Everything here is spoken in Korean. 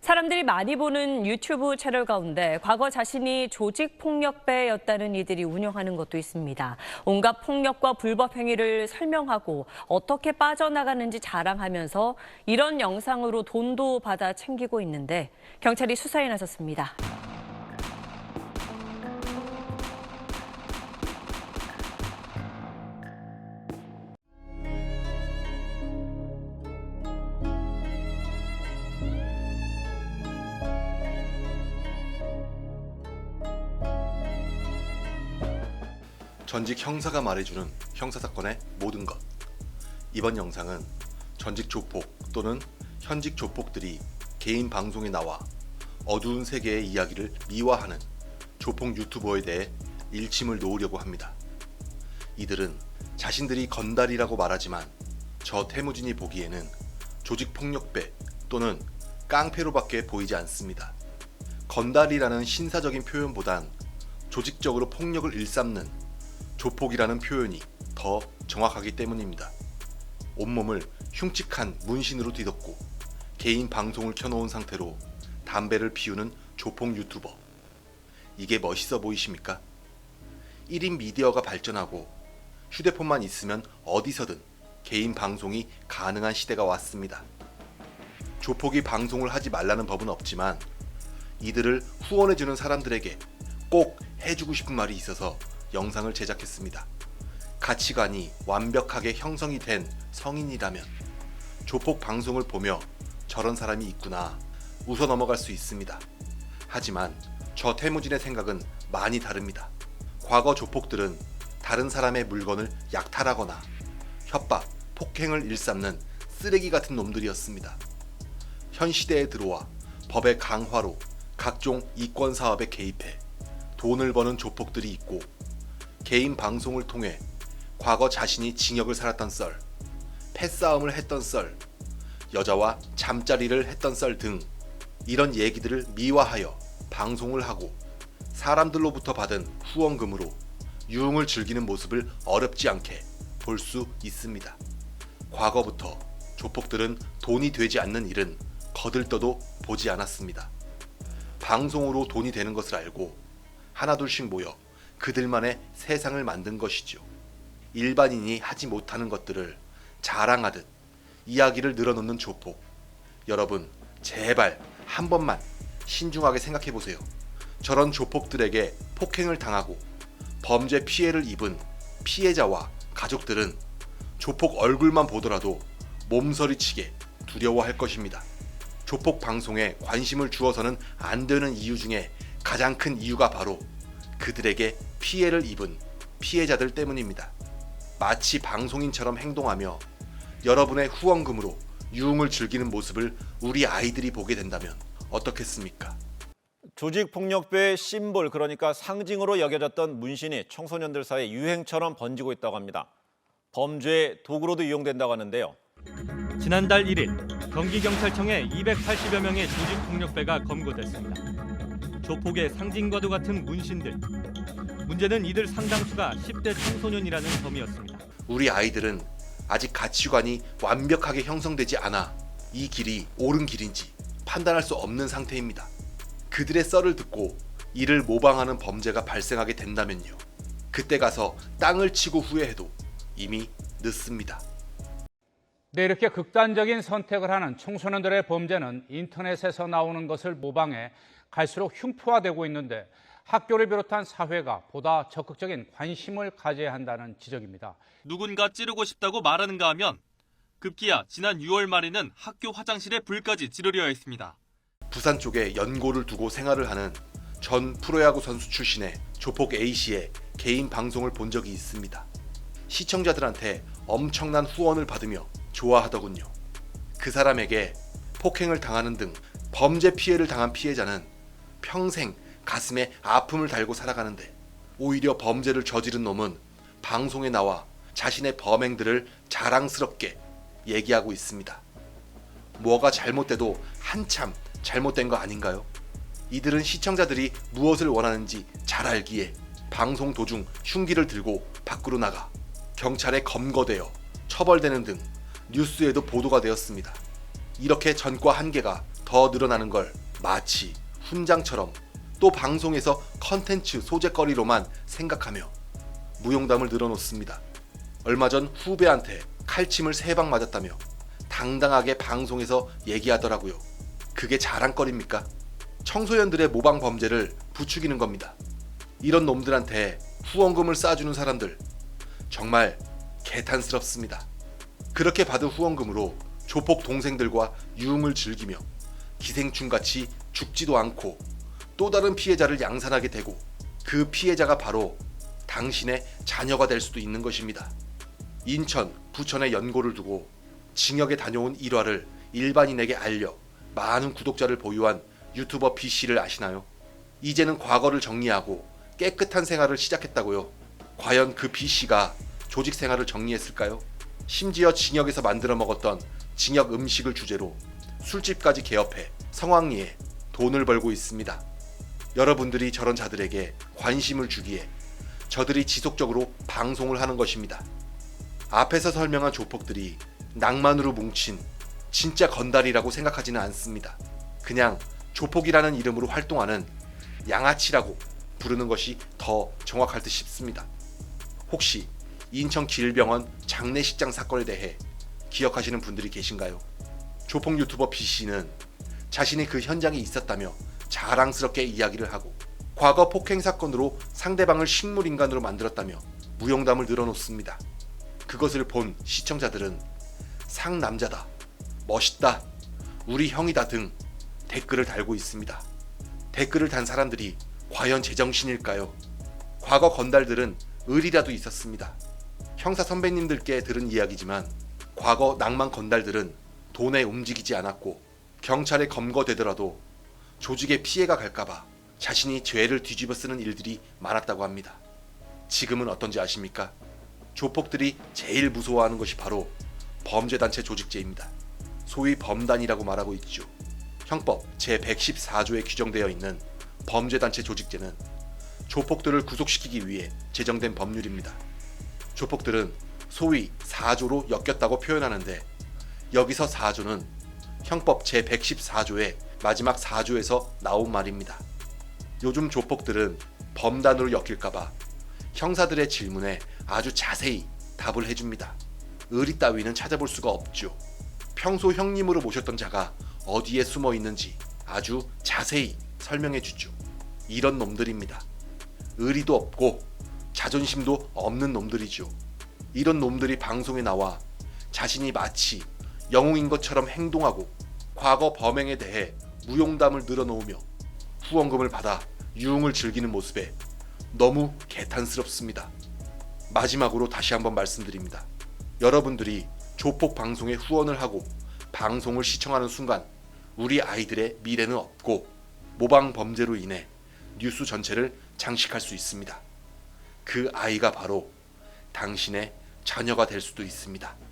사람들이 많이 보는 유튜브 채널 가운데 과거 자신이 조직폭력배였다는 이들이 운영하는 것도 있습니다. 온갖 폭력과 불법 행위를 설명하고 어떻게 빠져나가는지 자랑하면서 이런 영상으로 돈도 받아 챙기고 있는데 경찰이 수사에 나섰습니다. 전직 형사가 말해주는 형사사건의 모든 것. 이번 영상은 전직 조폭 또는 현직 조폭들이 개인 방송에 나와 어두운 세계의 이야기를 미화하는 조폭 유튜버에 대해 일침을 놓으려고 합니다. 이들은 자신들이 건달이라고 말하지만 저 태무진이 보기에는 조직폭력배 또는 깡패로밖에 보이지 않습니다. 건달이라는 신사적인 표현보단 조직적으로 폭력을 일삼는 조폭이라는 표현이 더 정확하기 때문입니다. 온몸을 흉측한 문신으로 뒤덮고 개인 방송을 켜놓은 상태로 담배를 피우는 조폭 유튜버. 이게 멋있어 보이십니까? 1인 미디어가 발전하고 휴대폰만 있으면 어디서든 개인 방송이 가능한 시대가 왔습니다. 조폭이 방송을 하지 말라는 법은 없지만 이들을 후원해주는 사람들에게 꼭 해주고 싶은 말이 있어서 영상을 제작했습니다. 가치관이 완벽하게 형성이 된 성인이라면 조폭 방송을 보며 저런 사람이 있구나 웃어 넘어갈 수 있습니다. 하지만 저 태무진의 생각은 많이 다릅니다. 과거 조폭들은 다른 사람의 물건을 약탈하거나 협박, 폭행을 일삼는 쓰레기 같은 놈들이었습니다. 현 시대에 들어와 법의 강화로 각종 이권 사업에 개입해 돈을 버는 조폭들이 있고 개인 방송을 통해 과거 자신이 징역을 살았던 썰, 패싸움을 했던 썰, 여자와 잠자리를 했던 썰 등 이런 얘기들을 미화하여 방송을 하고 사람들로부터 받은 후원금으로 유흥을 즐기는 모습을 어렵지 않게 볼 수 있습니다. 과거부터 조폭들은 돈이 되지 않는 일은 거들떠도 보지 않았습니다. 방송으로 돈이 되는 것을 알고 하나둘씩 모여 그들만의 세상을 만든 것이죠. 일반인이 하지 못하는 것들을 자랑하듯 이야기를 늘어놓는 조폭. 여러분, 제발 한 번만 신중하게 생각해보세요. 저런 조폭들에게 폭행을 당하고 범죄 피해를 입은 피해자와 가족들은 조폭 얼굴만 보더라도 몸서리치게 두려워할 것입니다. 조폭 방송에 관심을 주어서는 안 되는 이유 중에 가장 큰 이유가 바로 그들에게 피해를 입은 피해자들 때문입니다. 마치 방송인처럼 행동하며 여러분의 후원금으로 유흥을 즐기는 모습을 우리 아이들이 보게 된다면 어떻겠습니까? 조직폭력배의 심볼, 그러니까 상징으로 여겨졌던 문신이 청소년들 사이에 유행처럼 번지고 있다고 합니다. 범죄의 도구로도 이용된다고 하는데요. 지난달 1일 경기경찰청에 280여 명의 조직폭력배가 검거됐습니다. 조폭의 상징과도 같은 문신들. 문제는 이들 상당수가 10대 청소년이라는 점이었습니다. 우리 아이들은 아직 가치관이 완벽하게 형성되지 않아 이 길이 옳은 길인지 판단할 수 없는 상태입니다. 그들의 썰을 듣고 이를 모방하는 범죄가 발생하게 된다면요. 그때 가서 땅을 치고 후회해도 이미 늦습니다. 네, 이렇게 극단적인 선택을 하는 청소년들의 범죄는 인터넷에서 나오는 것을 모방해 갈수록 흉포화되고 있는데 학교를 비롯한 사회가 보다 적극적인 관심을 가져야 한다는 지적입니다. 누군가 찌르고 싶다고 말하는가 하면 급기야 지난 6월 말에는 학교 화장실에 불까지 지르려 했습니다. 부산 쪽에 연고를 두고 생활을 하는 전 프로야구 선수 출신의 조폭 A씨의 개인 방송을 본 적이 있습니다. 시청자들한테 엄청난 후원을 받으며 좋아하더군요. 그 사람에게 폭행을 당하는 등 범죄 피해를 당한 피해자는 평생 가슴에 아픔을 달고 살아가는데 오히려 범죄를 저지른 놈은 방송에 나와 자신의 범행들을 자랑스럽게 얘기하고 있습니다. 뭐가 잘못돼도 한참 잘못된 거 아닌가요? 이들은 시청자들이 무엇을 원하는지 잘 알기에 방송 도중 흉기를 들고 밖으로 나가 경찰에 검거되어 처벌되는 등 뉴스에도 보도가 되었습니다. 이렇게 전과 한계가 더 더 늘어나는 걸 마치 훈장처럼 또 방송에서 컨텐츠 소재거리로만 생각하며 무용담을 늘어놓습니다. 얼마 전 후배한테 칼침을 3방 맞았다며 당당하게 방송에서 얘기하더라고요. 그게 자랑거리입니까? 청소년들의 모방 범죄를 부추기는 겁니다. 이런 놈들한테 후원금을 쏴주는 사람들 정말 개탄스럽습니다. 그렇게 받은 후원금으로 조폭 동생들과 유흥을 즐기며 기생충같이 죽지도 않고 또 다른 피해자를 양산하게 되고 그 피해자가 바로 당신의 자녀가 될 수도 있는 것입니다. 인천, 부천의 연고를 두고 징역에 다녀온 일화를 일반인에게 알려 많은 구독자를 보유한 유튜버 B씨를 아시나요? 이제는 과거를 정리하고 깨끗한 생활을 시작했다고요. 과연 그 B씨가 조직 생활을 정리했을까요? 심지어 징역에서 만들어 먹었던 징역 음식을 주제로 술집까지 개업해 성황리에 돈을 벌고 있습니다. 여러분들이 저런 자들에게 관심을 주기에 저들이 지속적으로 방송을 하는 것입니다. 앞에서 설명한 조폭들이 낭만으로 뭉친 진짜 건달이라고 생각하지는 않습니다. 그냥 조폭이라는 이름으로 활동하는 양아치라고 부르는 것이 더 정확할 듯 싶습니다. 혹시 인천 길병원 장례식장 사건에 대해 기억하시는 분들이 계신가요? 조폭 유튜버 B씨는 자신이 그 현장에 있었다며 자랑스럽게 이야기를 하고 과거 폭행 사건으로 상대방을 식물인간으로 만들었다며 무용담을 늘어놓습니다. 그것을 본 시청자들은 상남자다, 멋있다, 우리 형이다 등 댓글을 달고 있습니다. 댓글을 단 사람들이 과연 제정신일까요? 과거 건달들은 을이라도 있었습니다. 형사 선배님들께 들은 이야기지만 과거 낭만 건달들은 돈에 움직이지 않았고 경찰에 검거되더라도 조직에 피해가 갈까봐 자신이 죄를 뒤집어 쓰는 일들이 많았다고 합니다. 지금은 어떤지 아십니까? 조폭들이 제일 무서워하는 것이 바로 범죄단체 조직죄입니다. 소위 범단이라고 말하고 있죠. 형법 제114조에 규정되어 있는 범죄단체 조직죄는 조폭들을 구속시키기 위해 제정된 법률입니다. 조폭들은 소위 4조로 엮였다고 표현하는데 여기서 4조는 형법 제114조의 마지막 4조에서 나온 말입니다. 요즘 조폭들은 범단으로 엮일까봐 형사들의 질문에 아주 자세히 답을 해줍니다. 의리 따위는 찾아볼 수가 없죠. 평소 형님으로 모셨던 자가 어디에 숨어 있는지 아주 자세히 설명해 주죠. 이런 놈들입니다. 의리도 없고 자존심도 없는 놈들이죠. 이런 놈들이 방송에 나와 자신이 마치 영웅인 것처럼 행동하고 과거 범행에 대해 무용담을 늘어놓으며 후원금을 받아 유흥을 즐기는 모습에 너무 개탄스럽습니다. 마지막으로 다시 한번 말씀드립니다. 여러분들이 조폭 방송에 후원을 하고 방송을 시청하는 순간 우리 아이들의 미래는 없고 모방 범죄로 인해 뉴스 전체를 장식할 수 있습니다. 그 아이가 바로 당신의 자녀가 될 수도 있습니다.